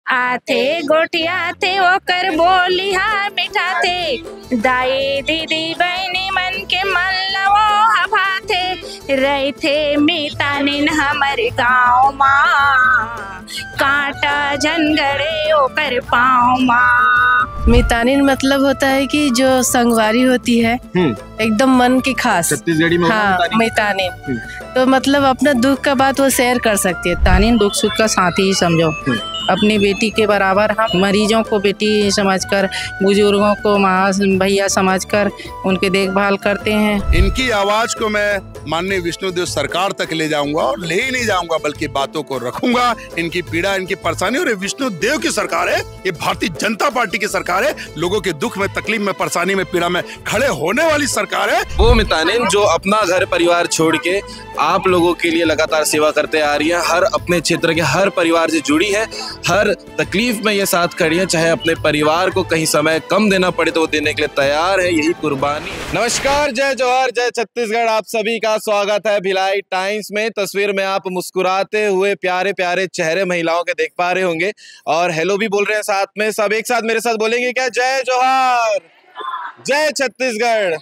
आथे गोटिया थे ओकर बोलिहा मीठा थे, दाई दीदी बहनी मन के मन लवो हभाथे, रही थे मितानिन हमर गाँव माँ, कांटा जनगड़े ओकर पाँव माँ। मितानिन मतलब होता है कि जो संगवारी होती है एकदम मन की खास। छत्तीसगढ़ी में हाँ, मितानिन तो मतलब अपना दुख का बात वो शेयर कर सकती है। तानिन दुख सुख का साथी ही समझो, अपनी बेटी के बराबर हम मरीजों को बेटी समझकर, बुजुर्गों को माँ भैया समझकर उनके देखभाल करते हैं। इनकी आवाज को मैं माननीय विष्णुदेव सरकार तक ले जाऊंगा, और ले ही नहीं जाऊंगा बल्कि बातों को रखूंगा। इनकी पीड़ा, इनकी परेशानी, और ये विष्णुदेव की सरकार है, ये भारतीय जनता पार्टी की सरकार है। लोगों के दुख में, तकलीफ में, परेशानी में, पीड़ा में खड़े होने वाली सरकार है। वो मितानिन जो अपना घर परिवार छोड़ के आप लोगों के लिए लगातार सेवा करते आ रही है, हर अपने क्षेत्र के हर परिवार से जुड़ी है, हर तकलीफ में ये साथ खड़ी है, चाहे अपने परिवार को कहीं समय कम देना पड़े तो वो देने के लिए तैयार है, यही कुर्बानी। नमस्कार, जय जोहार, जय छत्तीसगढ़। आप सभी का स्वागत है भिलाई टाइम्स में। तस्वीर में आप मुस्कुराते हुए प्यारे प्यारे चेहरे महिलाओं के देख पा रहे होंगे, और हेलो भी बोल रहे हैं साथ में। सब एक साथ मेरे साथ बोलेंगे क्या? जय जोहार, जय छत्तीसगढ़।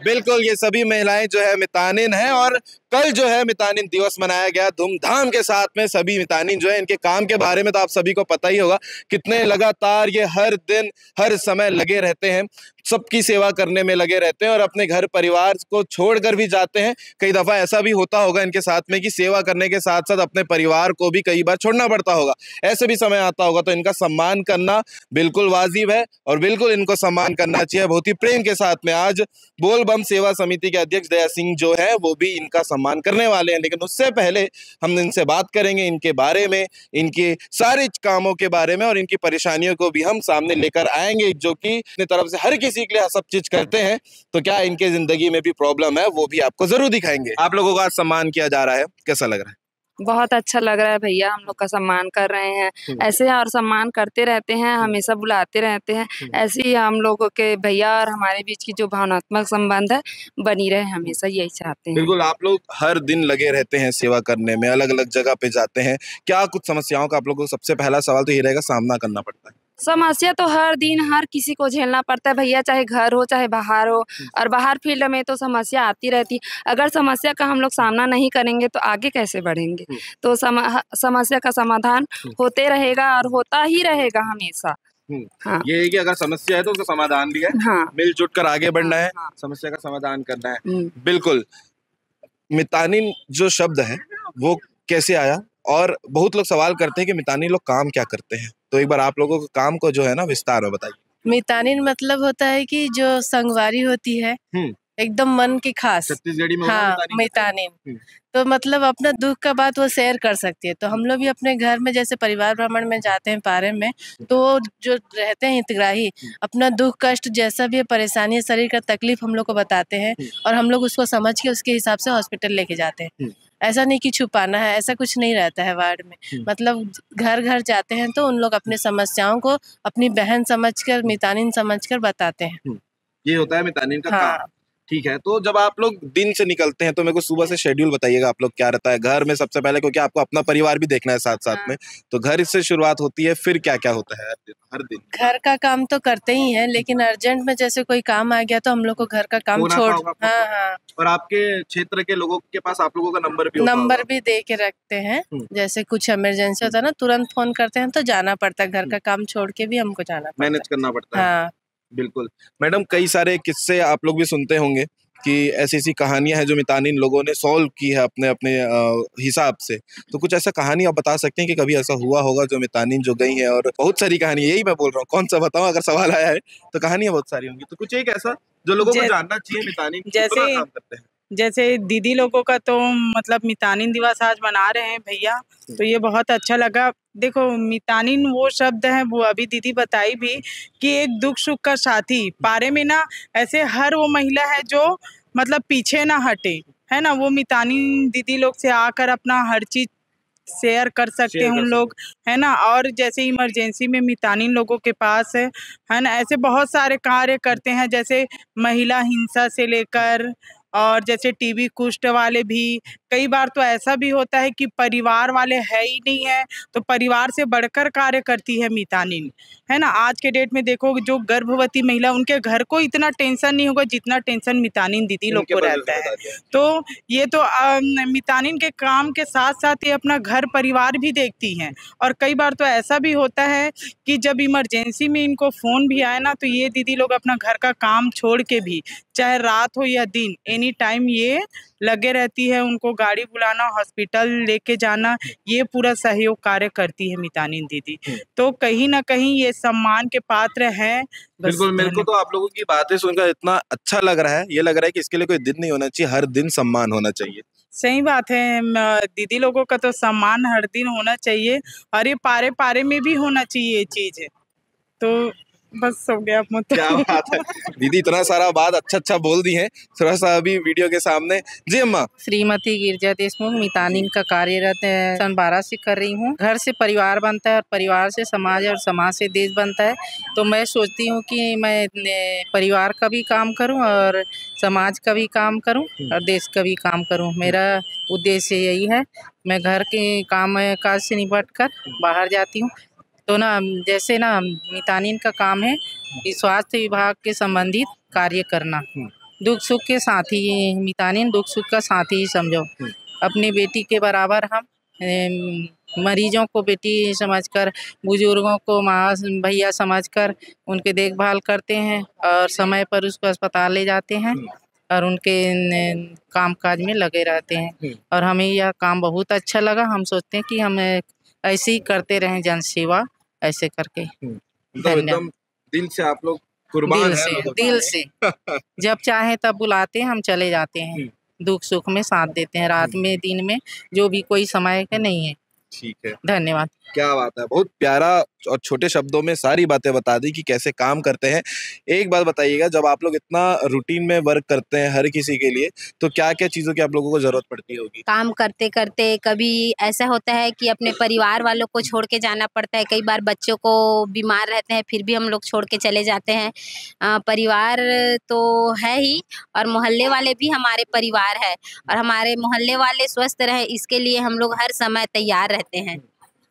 बिल्कुल, ये सभी महिलाएं जो है मितानिन हैं, और कल जो है मितानिन दिवस मनाया गया धूमधाम के साथ में। सभी मितानिन जो है, इनके काम के बारे में तो आप सभी को पता ही होगा, कितने लगातार ये हर दिन हर समय लगे रहते हैं, सबकी सेवा करने में लगे रहते हैं, और अपने घर परिवार को छोड़कर भी जाते हैं। कई दफा ऐसा भी होता होगा इनके साथ में कि सेवा करने के साथ साथ अपने परिवार को भी कई बार छोड़ना पड़ता होगा, ऐसे भी समय आता होगा। तो इनका सम्मान करना बिल्कुल वाजिब है, और बिल्कुल इनको सम्मान करना चाहिए बहुत ही प्रेम के साथ में। आज बोल बम सेवा समिति के अध्यक्ष दया सिंह जो है वो भी इनका सम्मान करने वाले हैं, लेकिन उससे पहले हम इनसे बात करेंगे इनके बारे में, इनके सारे कामों के बारे में, और इनकी परेशानियों को भी हम सामने लेकर आएंगे, जो कि अपनी तरफ से हर किसी के लिए सब चीज करते हैं। तो क्या इनके जिंदगी में भी प्रॉब्लम है, वो भी आपको जरूर दिखाएंगे। आप लोगों का सम्मान किया जा रहा है, कैसा लग रहा है? बहुत अच्छा लग रहा है भैया, हम लोग का सम्मान कर रहे हैं ऐसे, और सम्मान करते रहते हैं, हमेशा बुलाते रहते हैं ऐसे ही। हम लोगों के भैया और हमारे बीच की जो भावनात्मक संबंध है बनी रहे, हमेशा यही चाहते हैं। बिल्कुल, आप लोग हर दिन लगे रहते हैं सेवा करने में, अलग अलग जगह पे जाते हैं। क्या कुछ समस्याओं का आप लोगों को, सबसे पहला सवाल तो ये रहेगा, सामना करना पड़ता है? समस्या तो हर दिन हर किसी को झेलना पड़ता है भैया, चाहे घर हो चाहे बाहर हो, और बाहर फील्ड में तो समस्या आती रहती है। अगर समस्या का हम लोग सामना नहीं करेंगे तो आगे कैसे बढ़ेंगे? तो समस्या का समाधान होते रहेगा और होता ही रहेगा हमेशा। हाँ। ये है कि अगर समस्या है तो उसका समाधान भी है। हाँ। मिलजुल कर आगे बढ़ना है। हाँ। समस्या का समाधान करना है। बिल्कुल। मितानिन जो शब्द है वो कैसे आया, और बहुत लोग सवाल करते हैं कि मितानिन लोग काम क्या करते हैं, तो एक बार आप लोगों के काम को जो है ना विस्तार में बताइए। मितानिन मतलब होता है कि जो संगवारी होती है एकदम मन की खास। छत्तीसगढ़ी में हाँ, मितानिन तो मतलब अपना दुख का बात वो शेयर कर सकती है। तो हम लोग भी अपने घर में जैसे परिवार भ्रमण में जाते हैं पारे में, तो जो रहते हैं हितग्राही अपना दुख कष्ट जैसा भी परेशानी है, शरीर का तकलीफ हम लोग को बताते हैं, और हम लोग उसको समझ के उसके हिसाब से हॉस्पिटल लेके जाते हैं। ऐसा नहीं कि छुपाना है, ऐसा कुछ नहीं रहता है वार्ड में। मतलब घर घर जाते हैं तो उन लोग अपने समस्याओं को अपनी बहन समझकर, मितानिन समझकर बताते हैं। ये होता है मितानिन का काम। ठीक है, तो जब आप लोग दिन से निकलते हैं तो मेरे को सुबह से शेड्यूल बताइएगा आप लोग क्या रहता है घर में सबसे पहले, क्योंकि आपको अपना परिवार भी देखना है साथ साथ में। तो घर से शुरुआत होती है, फिर क्या क्या होता है हर दिन? घर का काम तो करते ही हैं, लेकिन अर्जेंट में जैसे कोई काम आ गया तो हम लोग को घर का काम छोड़। हाँ। और आपके क्षेत्र के लोगों के पास आप लोगों का नंबर भी दे के रखते हैं, जैसे कुछ इमरजेंसी होता है ना, तुरंत फोन करते हैं तो जाना पड़ता है। घर का काम छोड़ के भी हमको जाना पड़ता है, मैनेज करना पड़ता है। हाँ बिल्कुल। मैडम, कई सारे किस्से आप लोग भी सुनते होंगे कि ऐसी ऐसी कहानियां हैं जो मितानिन लोगों ने सॉल्व की है अपने अपने हिसाब से। तो कुछ ऐसा कहानी आप बता सकते हैं कि कभी ऐसा हुआ होगा जो मितानिन जो गई है? और बहुत सारी कहानी, यही मैं बोल रहा हूँ, कौन सा बताऊं? अगर सवाल आया है तो कहानियां बहुत सारी होंगी, तो कुछ एक ऐसा जो लोगों को जानना चाहिए मितानिन कितना काम करते हैं। जैसे दीदी लोगों का तो मतलब मितानिन दिवस आज मना रहे हैं भैया, तो ये बहुत अच्छा लगा। देखो, मितानिन वो शब्द है, वो अभी दीदी बताई भी कि एक दुख सुख का साथी। पारे में ना ऐसे हर वो महिला है जो मतलब पीछे ना हटे, है ना। वो मितानिन दीदी लोग से आकर अपना हर चीज शेयर कर सकते हैं उन लोग, है ना। और जैसे इमरजेंसी में मितानिन लोगों के पास है ना, ऐसे बहुत सारे कार्य करते हैं, जैसे महिला हिंसा से लेकर और जैसे टीबी कुष्ठ वाले भी, कई बार तो ऐसा भी होता है कि परिवार वाले है ही नहीं है, तो परिवार से बढ़कर कार्य करती है मितानिन, है ना। आज के डेट में देखो, जो गर्भवती महिला, उनके घर को इतना टेंशन नहीं होगा जितना टेंशन मितानिन दीदी लोग को रहता है। तो ये तो मितानिन के काम के साथ साथ ये अपना घर परिवार भी देखती हैं। और कई बार तो ऐसा भी होता है कि जब इमरजेंसी में इनको फोन भी आए ना, तो ये दीदी लोग अपना घर का काम छोड़ के भी, चाहे रात हो या दिन, एनी टाइम ये लगे रहती है। उनको गाड़ी बुलाना, हॉस्पिटल लेके जाना, ये पूरा सहयोग कार्य करती है मितानिन दीदी। तो कहीं ना कहीं ये सम्मान के पात्र हैं। बिल्कुल, मेरे को तो आप लोगों की बातें सुनकर इतना अच्छा लग रहा है, ये लग रहा है कि इसके लिए कोई दिन नहीं होना चाहिए, हर दिन सम्मान होना चाहिए। सही बात है, दीदी लोगों का तो सम्मान हर दिन होना चाहिए, और ये पारे पारे में भी होना चाहिए ये चीज। तो बस हो गया क्या बात है दीदी, इतना सारा बात अच्छा बोल दी है, थोड़ा सा अभी वीडियो के सामने। जी अम्मा। श्रीमती गिरजा देशमुख, मितानिन का कार्यरत सन 12 से कर रही हूँ। घर से परिवार बनता है और परिवार से समाज और समाज से देश बनता है। तो मैं सोचती हूँ कि मैं परिवार का भी काम करूँ और समाज का भी काम करूँ और देश का भी काम करूँ। मेरा उद्देश्य यही है। मैं घर के काम काज से निपट कर बाहर जाती हूँ। तो ना, जैसे ना मितानिन का काम है कि स्वास्थ्य विभाग के संबंधित कार्य करना। दुख सुख के साथी, मितानिन दुख सुख का साथी ही समझो। अपनी बेटी के बराबर हम मरीजों को बेटी समझकर, बुजुर्गों को माँ भैया समझकर उनके देखभाल करते हैं और समय पर उसको अस्पताल ले जाते हैं और उनके काम काज में लगे रहते हैं। और हमें यह काम बहुत अच्छा लगा। हम सोचते हैं कि हम ऐसे ही करते रहें, जन सेवा ऐसे करके। एकदम दिल से आप लोग कुर्बान हैं। दिल से जब चाहे तब बुलाते हैं, हम चले जाते हैं। दुख सुख में साथ देते हैं, रात में दिन में, जो भी कोई समय का नहीं है। ठीक है, धन्यवाद। क्या बात है, बहुत प्यारा और छोटे शब्दों में सारी बातें बता दी कि कैसे काम करते हैं। एक बात बताइएगा, जब आप लोग इतना रूटीन में वर्क करते हैं हर किसी के लिए, तो क्या क्या चीजों की आप लोगों को जरूरत पड़ती होगी? काम करते करते कभी ऐसा होता है कि अपने परिवार वालों को छोड़ के जाना पड़ता है। कई बार बच्चों को बीमार रहते हैं, फिर भी हम लोग छोड़ के चले जाते हैं। परिवार तो है ही, और मोहल्ले वाले भी हमारे परिवार है, और हमारे मोहल्ले वाले स्वस्थ रहे इसके लिए हम लोग हर समय तैयार रहते हैं।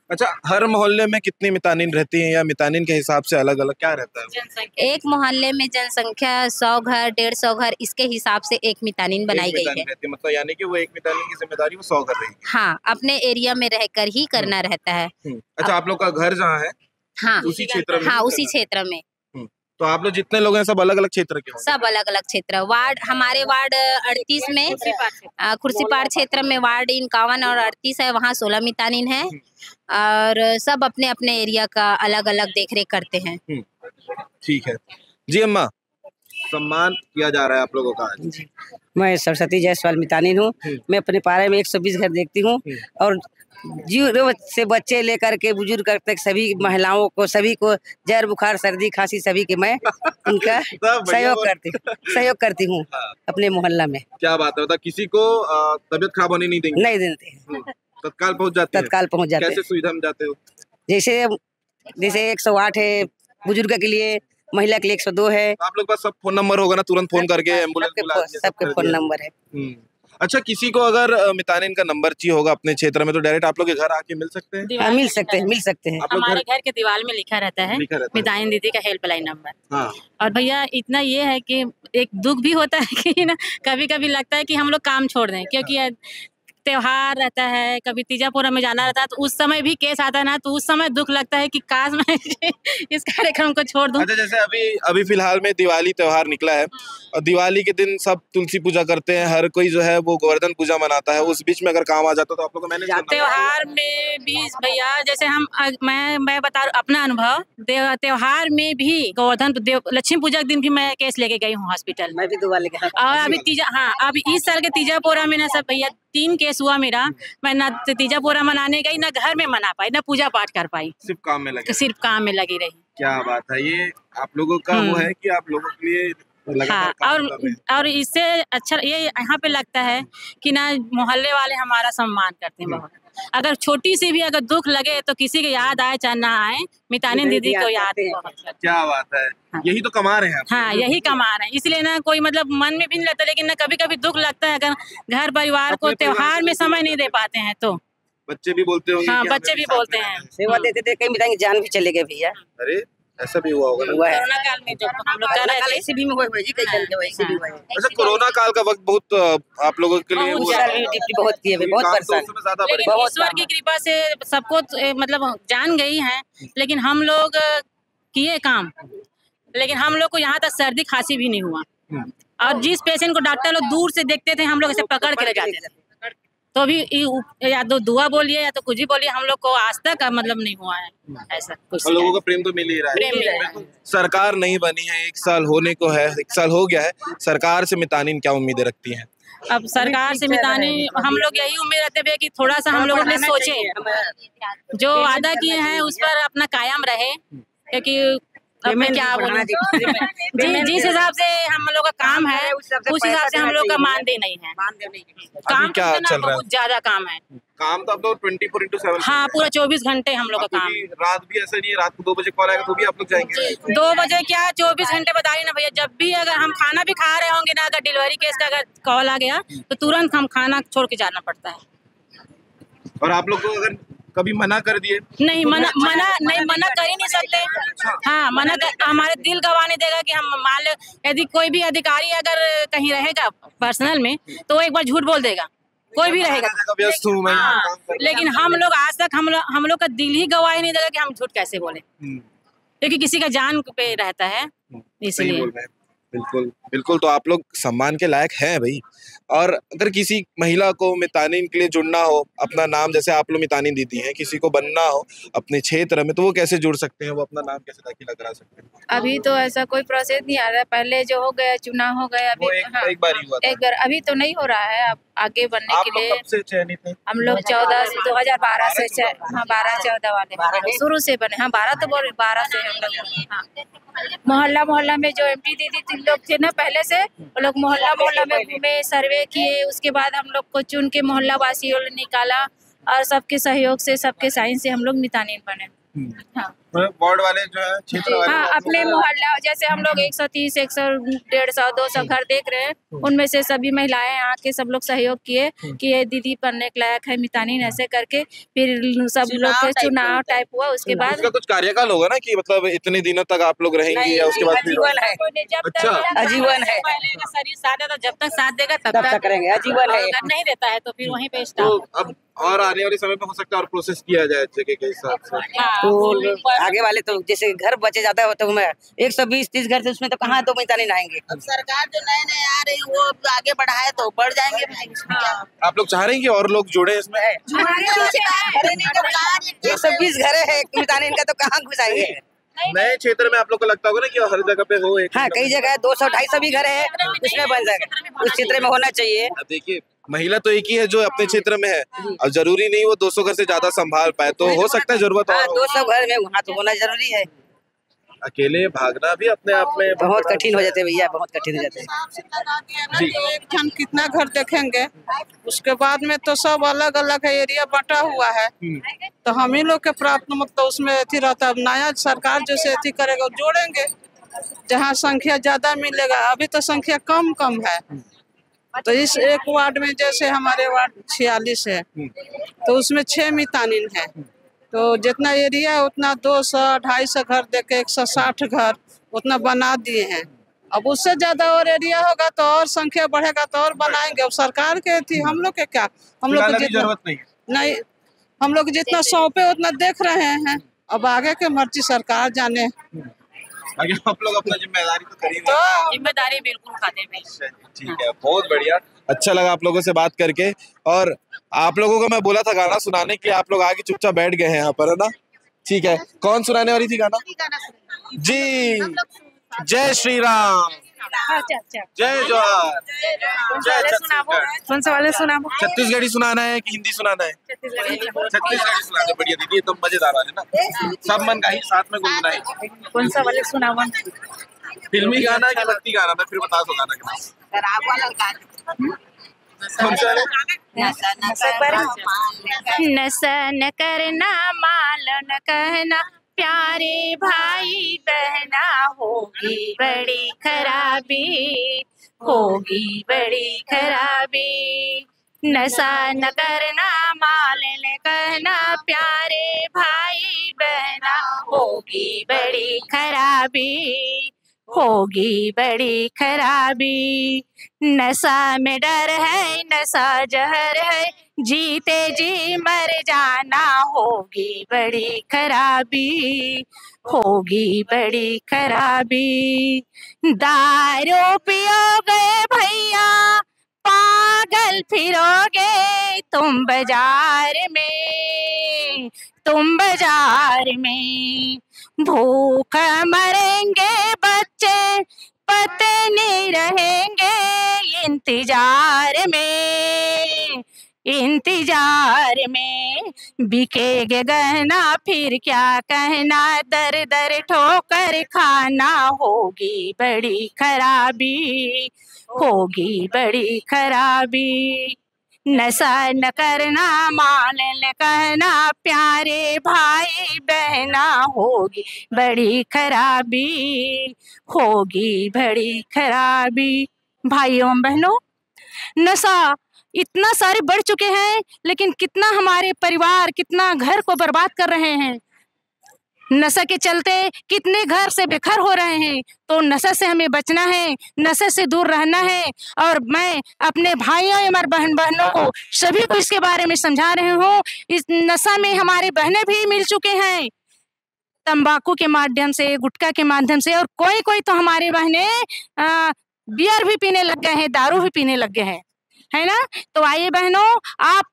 अच्छा, हर मोहल्ले में कितनी मितानिन रहती हैं, या मितानिन के हिसाब से अलग अलग क्या रहता है? एक मोहल्ले में जनसंख्या 100 घर 150 घर इसके हिसाब से एक मितानिन बनाई गई है। मतलब यानी कि वो एक मितानिन की जिम्मेदारी वो 100 कर रही है। हाँ, अपने एरिया में रहकर ही करना रहता है। अच्छा, आप लोग का घर जहाँ है, हाँ उसी क्षेत्र में? हाँ, उसी क्षेत्र में। तो आप लोग जितने लोग हैं सब अलग अलग क्षेत्र के? सब अलग अलग क्षेत्र। वार्ड, हमारे वार्ड 38 में, खुर्सीपाड़ क्षेत्र में वार्ड 51 और 38 है, वहाँ 16 मितानिन है, और सब अपने अपने एरिया का अलग अलग देखरेख करते हैं। ठीक है जी अम्मा, सम्मान किया जा रहा है आप लोगों का आज। जी, मैं सरस्वती जायसवाल मितानिन हूँ। मैं अपने पारे में 120 घर देखती हूँ, और जीरो से बच्चे लेकर के बुजुर्ग तक सभी महिलाओं को, सभी को जर बुखार सर्दी खांसी सभी के मैं उनका सहयोग करती हूँ अपने मोहल्ला में। क्या बात है, मतलब किसी को तबीयत खराब होने नहीं देंगे? नहीं देते, तत्काल पहुँच जाते? तत्काल पहुँच जाते। कैसे सुविधा में जाते हो? जैसे 108 है बुजुर्ग के लिए, महिला के लिए 102 है। आप लोग पास सब फोन नंबर होगा ना, तुरंत फोन करके एम्बुलेंस? सबके फोन नंबर है। अच्छा, किसी को अगर मितानिन का नंबर चाहिए होगा अपने क्षेत्र में, तो डायरेक्ट आप लोग के घर आके मिल सकते हैं? मिल सकते हैं। हमारे घर के दीवार में लिखा रहता है मितानिन दीदी का हेल्पलाइन नंबर। हाँ। और भैया इतना ये है कि एक दुख भी होता है कि ना, कभी कभी लगता है कि हम लोग काम छोड़ दें, क्योंकि त्योहार रहता है, कभी तीजापुरा में जाना रहता है, तो उस समय भी केस आता है ना, तो उस समय दुख लगता है कि काश मैं इस कार्यक्रम को छोड़ दूं। अच्छा, जैसे अभी फिलहाल में दिवाली त्योहार निकला है, और दिवाली के दिन सब तुलसी पूजा करते हैं, हर कोई जो है वो गोवर्धन पूजा मनाता है। उस बीच में अगर काम आ जाता तो आप लोग को मैनेज करना? त्योहार में भी भैया, जैसे मैं बता अपना अनुभव, त्योहार में भी गोवर्धन लक्ष्मी पूजा के दिन भी मैं केस लेके गई हूँ हॉस्पिटल। मैं भी दिवाली का। और अभी इस साल के तीजापुरा में ना सब भैया 3 केस हुआ मेरा। मैं ना तीजापुरा मनाने गई, ना घर में मना पाई, ना पूजा पाठ कर पाई, सिर्फ काम में लगी रही। क्या बात है, ये आप लोगों का वो है कि आप लोगों के लिए और इससे अच्छा ये यहाँ पे लगता है कि ना मोहल्ले वाले हमारा सम्मान करते हैं बहुत। अगर छोटी सी भी अगर दुख लगे तो किसी के याद आए चाहे ना आए, मितानिन दीदी को याद। क्या बात है, यही तो कमा रहे हैं आप। हाँ, यही कमा रहे हैं, इसलिए ना कोई मतलब मन में भी नहीं लगता, लेकिन ना कभी कभी दुख लगता है अगर घर परिवार को त्योहार में समय नहीं दे पाते हैं तो। बच्चे भी बोलते होंगे। हाँ, बच्चे भी बोलते हैं। सेवा देते देते कहीं मितानी जान भी चले गए भैया। अरे ऐसा भी हुआ होगा ना? कोरोना काल में जब हम लोग कर रहे थे ऐसे भी हुए जी, कई जन के वैसे भी हुए। अच्छा, कोरोना काल का वक्त बहुत आप लोगों के लिए वो ड्यूटी बहुत किए, बहुत परेशान। लेकिन ईश्वर की कृपा से सबको मतलब जान गई है, लेकिन हम लोग किए काम, लेकिन हम लोग को यहाँ तक सर्दी खांसी भी नहीं हुआ। और जिस पेशेंट को डॉक्टर लोग दूर से देखते थे, हम लोग ऐसे पकड़ के ले जाते थे, तो भी या तो दुआ बोलिए या तो कुछ भी बोलिए, हम लोग को आज तक मतलब नहीं हुआ है ऐसा कुछ। लोगों का प्रेम तो मिल ही रहा है। सरकार नहीं बनी है, 1 साल होने को है, 1 साल हो गया है। सरकार से मितानिन क्या उम्मीदें रखती हैं? अब सरकार से मितानिन हम लोग यही उम्मीद रखते हैं कि थोड़ा सा हम लोग अपने सोचे, जो वादा किए हैं उस पर अपना कायम रहे, क्योंकि अब मैं क्या बोलूं जिस हिसाब से हम लोग का काम है उस हिसाब से हम लोग का मानदेय नहीं है। काम क्या चल रहा है? बहुत ज्यादा काम है। काम तो अब तो 24/7। हाँ, पूरा 24 घंटे हम लोग का काम। रात भी ऐसा नहीं है, रात को 2 बजे कॉल आएगा तो भी आप लोग जाएंगे? 2 बजे क्या 24 घंटे बताइए ना भैया, जब भी अगर हम खाना भी खा रहे होंगे ना, अगर डिलीवरी केस का अगर कॉल आ गया तो तुरंत हम खाना छोड़ के जाना पड़ता है। और आप लोग को अगर कभी मना कर दिए? नहीं, मना कर ही नहीं सकते। हाँ, हमारे दिल गवाह नहीं देगा कि हम मान लो यदि कोई भी अधिकारी अगर कहीं रहेगा पर्सनल में तो वो एक बार झूठ बोल देगा, कोई भी रहेगा। व्यस्त हूं मैं। हाँ, लेकिन हम लोग आज तक हम लोग का दिल ही गवाही नहीं देगा कि हम झूठ कैसे बोले, क्योंकि किसी का जान पे रहता है, इसलिए। बिल्कुल बिल्कुल, तो आप लोग सम्मान के लायक हैं भाई। और अगर किसी महिला को मितानिन के लिए जुड़ना हो, अपना नाम जैसे आप लोग मितानिन दीदी हैं, किसी को बनना हो अपने क्षेत्र में, तो वो कैसे जुड़ सकते हैं? वो अपना नाम कैसे दाखिला करा सकते हैं? अभी तो ऐसा कोई प्रोसेस नहीं आ रहा है, पहले जो हो गया चुनाव हो गया, अभी एक बार ही हुआ था। एक बार, अभी तो नहीं हो रहा है। अब आगे बनने के लिए कब से चयनित हैं? हम लोग 2012 से 12-14 वाले शुरू से बने। हाँ, 12 से हम लोग। हाँ, मोहल्ला में जो एमपी दीदी लोग थे ना पहले से, वो लोग मोहल्ला में घूमे, सर्वे किए, उसके बाद हम लोग को चुन के मोहल्ला वासियों ने निकाला और सबके सहयोग से, सबके साइन से हम लोग मितानिन बने। हाँ, वार्ड वाले जो है, क्षेत्र वाले। हाँ, अपने मोहल्ला जैसे हम लोग 130, 100, 150, 200 घर देख रहे हैं, उनमें से सभी महिलाएं आके सब लोग सहयोग किए कि ये दीदी बनने के लायक है मितानिन, ऐसे करके फिर सब लोग के चुनाव टाइप हुआ। उसके बाद उसका कुछ कार्यकाल होगा ना कि मतलब इतने दिनों तक आप लोग रहेंगी या उसके बाद आजीवन है। अच्छा, आजीवन है। शरीर साथ देता, जब तक साथ देगा तब तक करेंगे, आजीवन है। अगर नहीं देता है तो फिर वहीं पे तो स्टॉप। अब और आने वाले समय में हो सकता है और प्रोसेस किया जाए जगह के हिसाब से। तो आगे वाले तो जैसे घर बचे जाता है तो मैं 120-30 घर थे, उसमें तो कहाँ 2 मितानिन आएंगे। अब सरकार जो नए आ रही है वो आगे बढ़ाए तो बढ़ जाएंगे भाई। आप लोग चाह रहे हैं कि और लोग जुड़े इसमें? 120 घर है मितानिन का, तो कहाँ घुसाएंगे? नए क्षेत्र में आप लोग को लगता होगा ना कि हर जगह पे हो एक। हाँ, कई जगह 200-250 भी घर है, उसमें बन जाएगा। उस क्षेत्र में होना चाहिए। देखिए, महिला तो एक ही है जो अपने क्षेत्र में है, अब जरूरी नहीं वो 200 घर से ज्यादा संभाल पाए, तो हो सकता है जरूरत हाँ, और 200 घर में वहाँ तो होना जरूरी है। अकेले भागना भी अपने आप में बहुत कठिन हो जाते भैया, बहुत कठिन हो जाते हैं। एक जन कितना घर देखेंगे, उसके बाद में तो सब अलग अलग एरिया बटा हुआ है, तो हम ही लोग के प्राप्त मतलब उसमें अथी रहता है। नया सरकार जैसे अथी करेगा जोड़ेंगे, जहाँ संख्या ज्यादा मिलेगा। अभी तो संख्या कम है, तो इस एक वार्ड में जैसे हमारे वार्ड 46 है, तो उसमें 6 मितानिन है, तो जितना एरिया है उतना 200-250 घर देके 160 घर उतना बना दिए हैं। अब उससे ज्यादा और एरिया होगा तो और संख्या बढ़ेगा तो और बनाएंगे। अब सरकार के थी, हम लोग के क्या, हम लोग को जितना नहीं, हम लोग जितना सौंपे उतना देख रहे हैं। अब आगे के मर्जी सरकार जाने। आगे आप लोग अपना जिम्मेदारी तो करेंगे। तो जिम्मेदारी बिल्कुल खाते में। ठीक है, बहुत बढ़िया, अच्छा लगा आप लोगों से बात करके। और आप लोगों को मैं बोला था गाना सुनाने के लिए, आप लोग आगे चुपचाप बैठ गए हैं यहाँ पर, है ना? ठीक है, कौन सुनाने वाली थी गाना? जी, जय श्री राम, जय जोहार, जय छत्तीसगढ़। कौन सा वाले सुना? छत्तीसगढ़ी सुनाना है कि हिंदी सुनाना है? छत्तीसगढ़ी सुनाना है। बढ़िया दीदी, एकदम मजेदार है ना, सब मन का ही साथ में गुनगुनाए। कौन सा वाले सुना? फिल्मी गाना कि भक्ति गाना? मैं फिर बता दो गाना के नाम। कौन सा है? नशा न करना माल न कहना प्यारे भाई बहना होगी बड़ी खराबी, होगी बड़ी खराबी। नशा न करना माल न कहना प्यारे भाई बहना होगी बड़ी खराबी, होगी बड़ी खराबी। नशा में डर है नशा जहर है जीते जी मर जाना होगी बड़ी खराबी, होगी बड़ी खराबी। दारू पियोगे भैया पागल फिरोगे तुम बाजार में, तुम बाजार में। भूख मरेंगे बच्चे पतने रहेंगे इंतजार में, इंतजार में। बिकेगे गहना फिर क्या कहना दर दर ठोकर खाना होगी बड़ी खराबी, होगी बड़ी खराबी। नशा न करना माल न कहना प्यारे भाई बहना होगी बड़ी खराबी, होगी बड़ी खराबी। भाइयों बहनों, नशा इतना सारे बढ़ चुके हैं लेकिन कितना हमारे परिवार कितना घर को बर्बाद कर रहे हैं। नशा के चलते कितने घर से बेघर हो रहे हैं। तो नशा से हमें बचना है, नशे से दूर रहना है। और मैं अपने भाइयों और बहनों को सभी को इसके बारे में समझा रही हूँ। इस नशा में हमारे बहनें भी मिल चुके हैं तंबाकू के माध्यम से, गुटखा के माध्यम से। और कोई कोई तो हमारे बहनें बियर भी पीने लग गए हैं, दारू भी पीने लग गए हैं, है ना। तो आइए बहनों, आप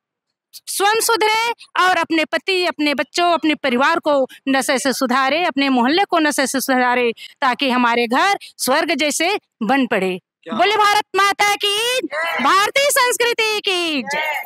स्वयं सुधरे और अपने पति, अपने बच्चों, अपने परिवार को नशे से सुधारे, अपने मोहल्ले को नशे से सुधारे, ताकि हमारे घर स्वर्ग जैसे बन पड़े। बोले भारत माता की, भारतीय संस्कृति की जय।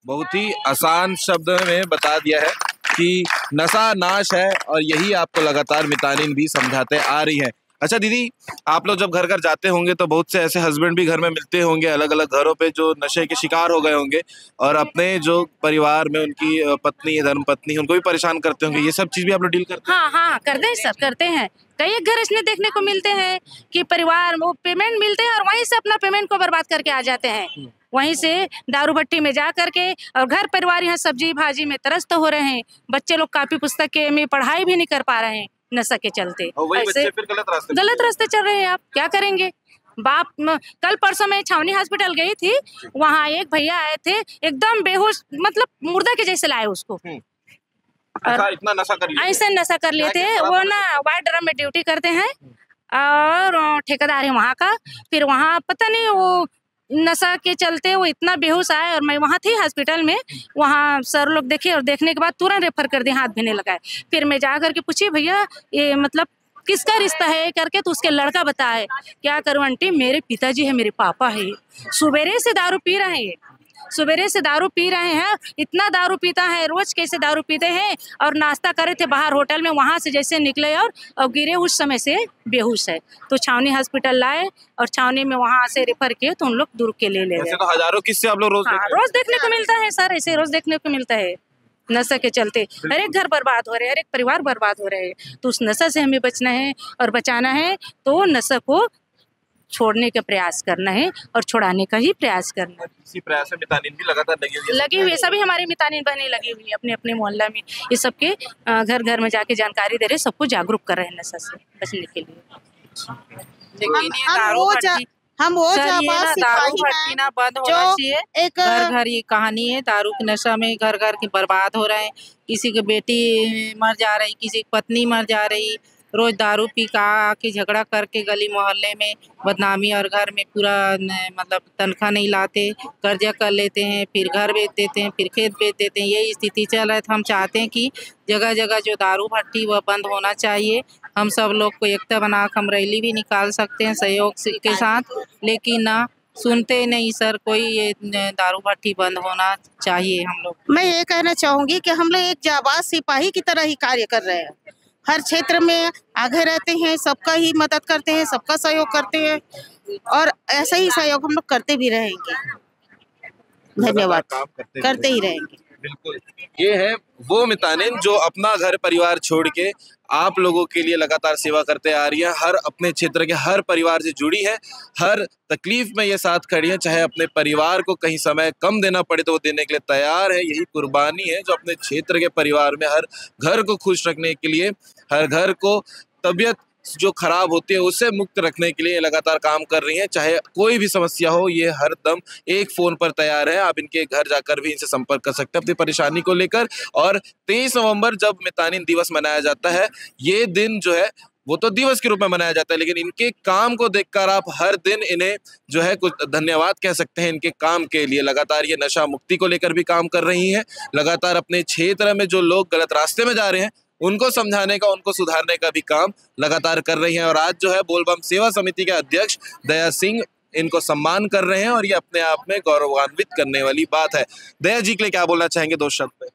बहुत ही आसान शब्द में बता दिया है कि नशा नाश है और यही आपको लगातार मितानिन भी समझाते आ रही है। अच्छा दीदी, आप लोग जब घर घर जाते होंगे तो बहुत से ऐसे हस्बैंड भी घर में मिलते होंगे अलग अलग घरों पे जो नशे के शिकार हो गए होंगे और अपने जो परिवार में उनकी पत्नी, धर्मपत्नी, उनको भी परेशान करते होंगे। ये सब चीज भी आप लोग डील करते हैं? हाँ हाँ, करते हैं सर, करते हैं। कई घर इसमें देखने को मिलते हैं कि परिवार वो पेमेंट मिलते हैं और वहीं से अपना पेमेंट को बर्बाद करके आ जाते हैं। वहीं से दारू भट्टी में जा करके, और घर परिवार यहाँ सब्जी भाजी में त्रस्त हो रहे हैं। बच्चे लोग कापी पुस्तक के में पढ़ाई भी नहीं कर पा रहे हैं नशा के चलते। ऐसे गलत रास्ते चल रहे हैं। आप क्या करेंगे? बाप कल परसों मैं छावनी हॉस्पिटल गई थी, वहाँ एक भैया आए थे एकदम बेहोश, मतलब मुर्दा के जैसे लाए उसको। इतना नशा कर लिए? ऐसे नशा कर लिए थे। वो ना वाइट ड्रम में ड्यूटी करते हैं और ठेकेदार है वहाँ का। फिर वहाँ पता नहीं वो नशा के चलते वो इतना बेहोश आया और मैं वहाँ थी हॉस्पिटल में। वहाँ सर लोग देखे और देखने के बाद तुरंत रेफर कर दिए, हाथ भी नहीं लगाए। फिर मैं जा करके पूछी, भैया ये मतलब किसका रिश्ता है करके, तो उसके लड़का बताए। क्या करूँ आंटी, मेरे पिताजी है, मेरे पापा है। सुबेरे से दारू पी रहे हैं, सुबेरे से दारू पी रहे हैं। इतना दारू पीता है, रोज कैसे दारू पीते हैं। और नाश्ता करे थे बाहर होटल में, वहां से जैसे निकले और गिरे, उस समय से बेहोश है। तो छावनी हॉस्पिटल लाए और छावनी में वहां से रेफर किए तो उन लोग दूर के ले गए। तो हजारों किस्से आप लोग रोज देखने को मिलता है सर, ऐसे रोज देखने को मिलता है। नशा के चलते हर एक घर बर्बाद हो रहे हैं, हर एक परिवार बर्बाद हो रहे हैं। तो उस नशा से हमें बचना है और बचाना है। तो नशा को छोड़ने का प्रयास करना है और छुड़ाने का ही प्रयास करना है। इसी प्रयास में मितानिन भी लगातार लगी हुई है। सभी हमारी मितानिन बहनें लगी हुई है अपने अपने मोहल्ला में। ये सबके घर घर में जाके जानकारी दे रहे, सबको जागरूक कर रहे हैं नशा से बचने के लिए। लेकिन ये दारू भट्टी ना बंद होना चाहिए। एक घर घर ये कहानी है, दारू के नशा में घर घर की बर्बाद हो रहे हैं। किसी की बेटी मर जा रही, किसी की पत्नी मर जा रही। रोज दारू पी का आके झगड़ा करके गली मोहल्ले में बदनामी, और घर में पूरा मतलब तनख्वाह नहीं लाते, कर्जा कर लेते हैं, फिर घर बेच देते हैं, फिर खेत बेच देते हैं। यही स्थिति चल रहा है। तो हम चाहते हैं कि जगह जगह जो दारू भट्टी वह बंद होना चाहिए। हम सब लोग को एकता बना कर हम रैली भी निकाल सकते हैं सहयोग के साथ, लेकिन ना सुनते नहीं सर कोई। ये दारू भट्टी बंद होना चाहिए। हम लोग, मैं ये कहना चाहूँगी कि हम लोग एक जाबाज सिपाही की तरह ही कार्य कर रहे हैं। हर क्षेत्र में आगे रहते हैं, सबका ही मदद करते हैं, सबका सहयोग करते हैं और ऐसा ही सहयोग हम लोग करते भी रहेंगे। धन्यवाद। काम करते ही रहेंगे। बिल्कुल, ये है वो मितानिन जो अपना घर परिवार छोड़ के आप लोगों के लिए लगातार सेवा करते आ रही है। हर अपने क्षेत्र के हर परिवार से जुड़ी है, हर तकलीफ में ये साथ खड़ी है, चाहे अपने परिवार को कहीं समय कम देना पड़े तो वो देने के लिए तैयार है। यही कुर्बानी है जो अपने क्षेत्र के परिवार में हर घर को खुश रखने के लिए, हर घर को तबीयत जो खराब होती है उससे मुक्त रखने के लिए लगातार काम कर रही हैं। चाहे कोई भी समस्या हो, ये हर दम एक फोन पर तैयार है। आप इनके घर जाकर भी इनसे संपर्क कर सकते हैं अपनी परेशानी को लेकर। और 23 नवंबर जब मितानिन दिवस मनाया जाता है, ये दिन जो है वो तो दिवस के रूप में मनाया जाता है, लेकिन इनके काम को देखकर आप हर दिन इन्हें जो है कुछ धन्यवाद कह सकते हैं इनके काम के लिए। लगातार ये नशा मुक्ति को लेकर भी काम कर रही हैं, लगातार अपने क्षेत्र में जो लोग गलत रास्ते में जा रहे हैं उनको समझाने का, उनको सुधारने का भी काम लगातार कर रही हैं। और आज जो है बोलबम सेवा समिति के अध्यक्ष दया सिंह इनको सम्मान कर रहे हैं और ये अपने आप में गौरवान्वित करने वाली बात है। दया जी के लिए क्या बोलना चाहेंगे, 2 शब्द में?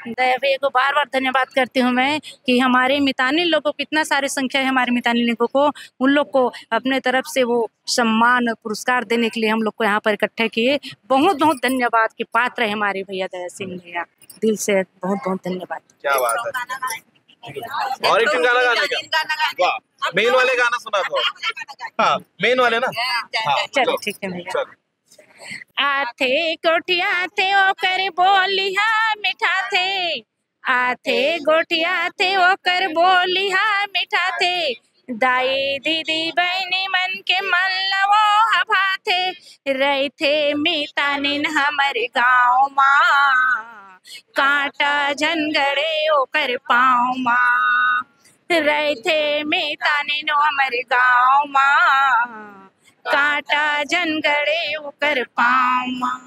दया भैया को बार बार धन्यवाद करती हूँ मैं कि हमारे मितानिन लोगों को, इतना सारी संख्या है हमारे मितानिन लोगों को, उन लोग को अपने तरफ से वो सम्मान और पुरस्कार देने के लिए हम लोग को यहाँ पर इकट्ठे किए। बहुत बहुत धन्यवाद के पात्र है हमारे भैया दया सिंह भैया, दिल से बहुत बहुत धन्यवाद। क्या बात है। और एक गाना गाने का, वाह, मेन वाले गाना सुना दो। हाँ, मेन वाले ना। हाँ, चलो ठीक है भैया। आथे गोटिया थे ओकर बोलिहा मिठा थे, आथे गोटिया थे ओकर बोलिहा मिठा थे, दाई दीदी बहनी मन के मन लवो हभा थे, रही थे मितानिन हमर गाँव माँ, कांटा झनगड़े ओकर पाँव माँ, रही थे मितानिन हमर गाँव माँ, कांटा जनगड़े ओकर पाँव माँ।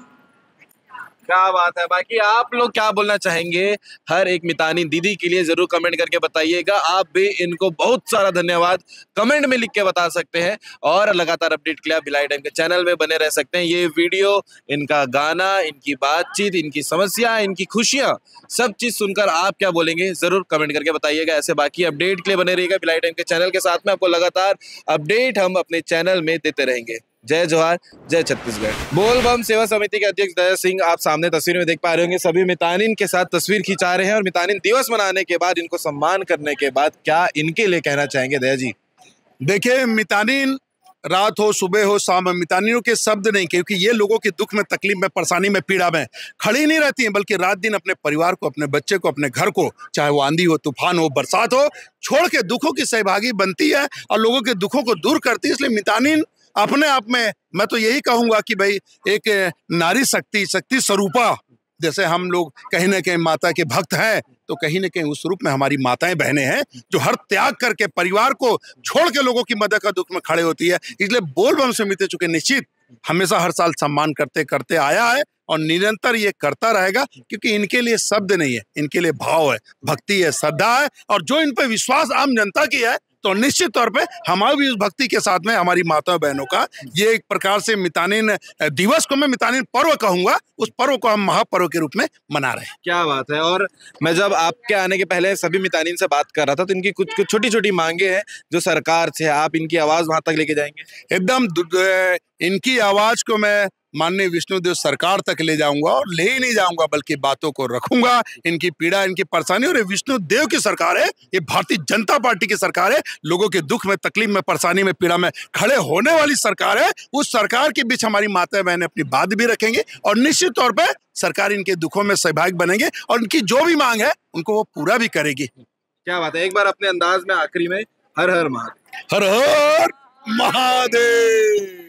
क्या बात है। बाकी आप लोग क्या बोलना चाहेंगे हर एक मितानिन दीदी के लिए जरूर कमेंट करके बताइएगा। आप भी इनको बहुत सारा धन्यवाद कमेंट में लिख के बता सकते हैं और लगातार अपडेट के लिए आप भिलाई टाइम के चैनल में बने रह सकते हैं। ये वीडियो, इनका गाना, इनकी बातचीत, इनकी समस्या, इनकी खुशियां, सब चीज सुनकर आप क्या बोलेंगे जरूर कमेंट करके बताइएगा। ऐसे बाकी अपडेट के लिए बने रहिएगा भिलाई टाइम के चैनल के साथ में। आपको लगातार अपडेट हम अपने चैनल में देते रहेंगे। जय जोहार, जय छत्तीसगढ़। बोलबम सेवा समिति के अध्यक्ष दया सिंह, आप सामने तस्वीर में देख पा रहे होंगे, सभी मितानिन के साथ तस्वीर खिंचा रहे हैं और मितानिन दिवस मनाने के बाद, इनको सम्मान करने के बाद क्या इनके लिए कहना चाहेंगे दया जी? देखिए, मितानिन रात हो, सुबह हो, शाम, मितानियों के शब्द नहीं, क्योंकि ये लोगों के दुख में, तकलीफ में, परेशानी में, पीड़ा में खड़ी नहीं रहती हैं, बल्कि रात दिन अपने परिवार को, अपने बच्चे को, अपने घर को, चाहे वो आंधी हो, तूफान हो, बरसात हो, छोड़ के दुखों की सहभागी बनती है और लोगों के दुखों को दूर करती है। इसलिए मितानिन अपने आप में, मैं तो यही कहूंगा कि भाई एक नारी शक्ति स्वरूपा, जैसे हम लोग कहीं ना कहीं माता के भक्त हैं, तो कहीं ना कहीं उस रूप में हमारी माताएं बहनें हैं जो हर त्याग करके परिवार को छोड़ के लोगों की मदद का दुख में खड़े होती है। इसलिए बोलबम समिति चूंकि निश्चित हमेशा हर साल सम्मान करते करते आया है और निरंतर ये करता रहेगा, क्योंकि इनके लिए शब्द नहीं है, इनके लिए भाव है, भक्ति है, श्रद्धा है, और जो इन पर विश्वास आम जनता की है, तो निश्चित तौर पे हमारी भी उस भक्ति के साथ में हमारी माताओं बहनों का ये एक प्रकार से मितानिन दिवस को मैं मितानिन पर्व कहूंगा, उस पर्व को हम महापर्व के रूप में मना रहे हैं। क्या बात है। और मैं जब आपके आने के पहले सभी मितानिन से बात कर रहा था, तो इनकी कुछ छोटी छोटी मांगे हैं जो सरकार से, आप इनकी आवाज वहां तक लेके जाएंगे? एकदम इनकी आवाज को मैं माननीय विष्णुदेव सरकार तक ले जाऊंगा, और ले ही नहीं जाऊंगा बल्कि बातों को रखूंगा। इनकी पीड़ा, इनकी परेशानी, और ये विष्णुदेव की सरकार है, ये भारतीय जनता पार्टी की सरकार है, लोगों के दुख में, तकलीफ में, परेशानी में, पीड़ा में खड़े होने वाली सरकार है। उस सरकार के बीच हमारी माता बहनें अपनी बात भी रखेंगे और निश्चित तौर पर सरकार इनके दुखों में सहभागी बनेंगे और इनकी जो भी मांग है उनको वो पूरा भी करेगी। क्या बात है। एक बार अपने अंदाज में आखिरी में हर हर महादेव। हर हर महादेव।